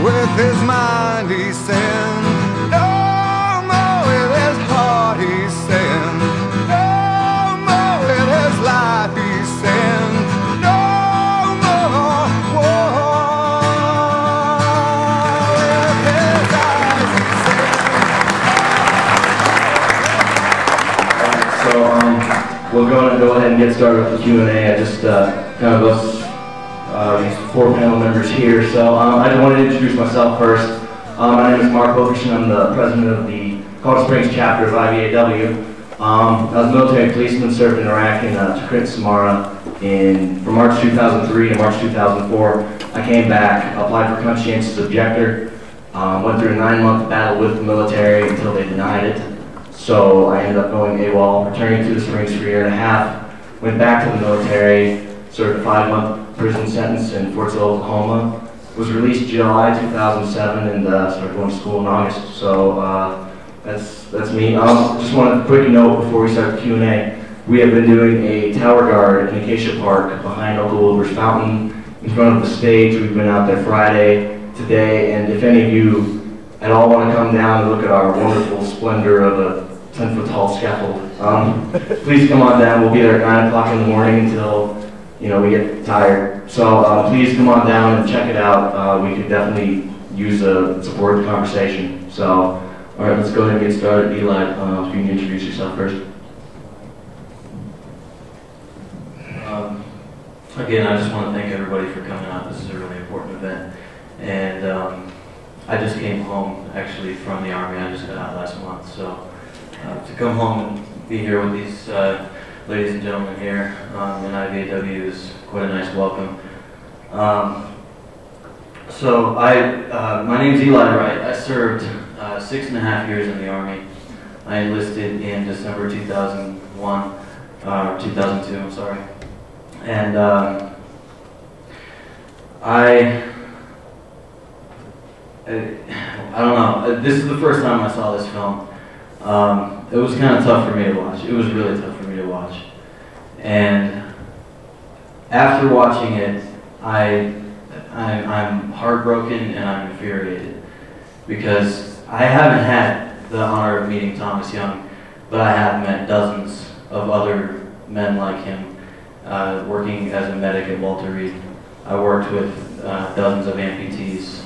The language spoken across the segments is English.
With his mind he's saying, no more. With his heart he's saying, no more. With his life he's saying, no more war. With his eyes he's saying. So we'll go ahead and get started with the Q&A. I just kind of us these 4 panel members here. So I just wanted to introduce myself first. My name is Mark I'm the president of the Colorado Springs chapter of IVAW. I was a military policeman, served in Iraq in Tikrit, Samara from March 2003 to March 2004. I came back, applied for conscientious objector, went through a 9-month battle with the military until they denied it. So I ended up going AWOL, returning to the Springs for a year and a half, went back to the military, served a 5-month prison sentence in Fort Sill, Oklahoma. Was released July 2007 and started going to school in August. So that's me. Just want a quick note before we start the Q&A. We have been doing a tower guard in Acacia Park behind Uncle Wilbur's fountain in front of the stage. We've been out there Friday, today, and if any of you at all want to come down and look at our wonderful splendor of a 10-foot tall scaffold, please come on down. We'll be there at 9 o'clock in the morning until we get tired. So please come on down and check it out. We could definitely use support the conversation. So, all right, let's go ahead and get started. Eli, if you can introduce yourself first. Again, I just want to thank everybody for coming out. This is a really important event. And I just came home, actually, from the Army. I just got out last month. So to come home and be here with these ladies and gentlemen here in IVAW is quite a nice welcome. My name's Eli Wright. I served 6.5 years in the Army. I enlisted in December 2001, 2002, I'm sorry. And I don't know, this is the first time I saw this film. It was kind of tough for me to watch. It was really tough for me to watch. And after watching it, I'm heartbroken and I'm infuriated because I haven't had the honor of meeting Thomas Young, but I have met dozens of other men like him working as a medic at Walter Reed. I worked with dozens of amputees,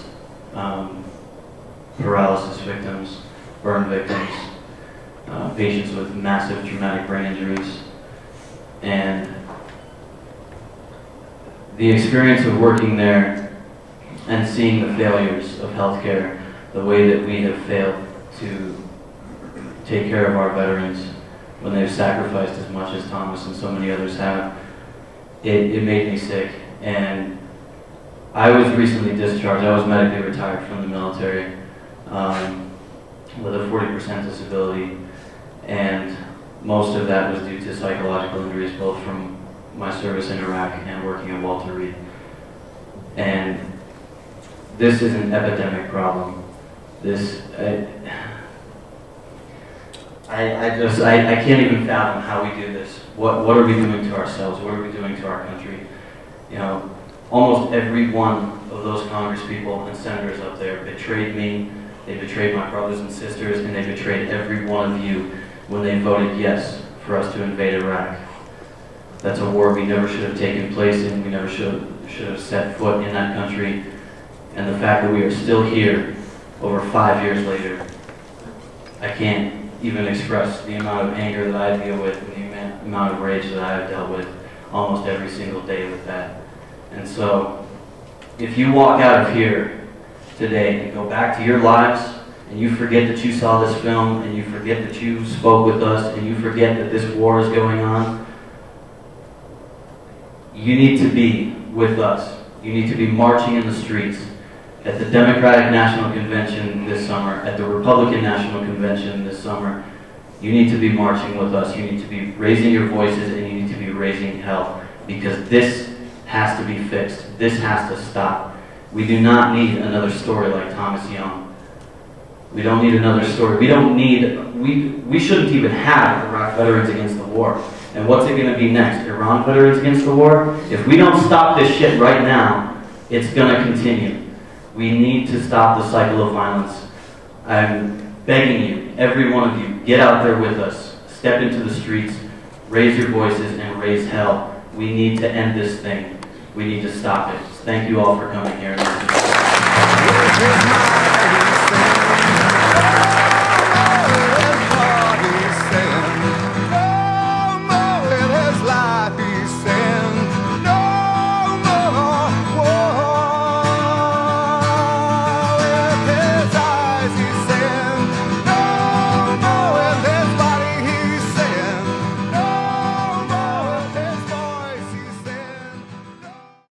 paralysis victims, burn victims, patients with massive traumatic brain injuries. And the experience of working there and seeing the failures of healthcare, the way that we have failed to take care of our veterans when they've sacrificed as much as Thomas and so many others have, it made me sick. And I was recently discharged. I was medically retired from the military with a 40% disability, and most of that was due to psychological injuries, both from my service in Iraq and working at Walter Reed. And this is an epidemic problem. I can't even fathom how we do this. What are we doing to ourselves? What are we doing to our country? Almost every one of those Congress people and senators up there betrayed me. They betrayed my brothers and sisters, and they betrayed every one of you when they voted yes for us to invade Iraq. That's a war we never should have taken place in. We never should have set foot in that country. And the fact that we are still here over 5 years later, I can't even express the amount of anger that I deal with and the amount of rage that I have dealt with almost every single day with that. And so, if you walk out of here today and go back to your lives, and you forget that you saw this film, and you forget that you spoke with us, and you forget that this war is going on, you need to be with us. You need to be marching in the streets at the Democratic National Convention this summer, at the Republican National Convention this summer. You need to be marching with us. You need to be raising your voices, and you need to be raising hell, because this has to be fixed. This has to stop. We do not need another story like Thomas Young. We don't need another story. We don't need, we shouldn't even have Iraq veterans against the war. And what's it going to be next? Iran veterans against the war? If we don't stop this shit right now, it's going to continue. We need to stop the cycle of violence. I'm begging you, every one of you, get out there with us. Step into the streets, raise your voices, and raise hell. We need to end this thing. We need to stop it. Thank you all for coming here.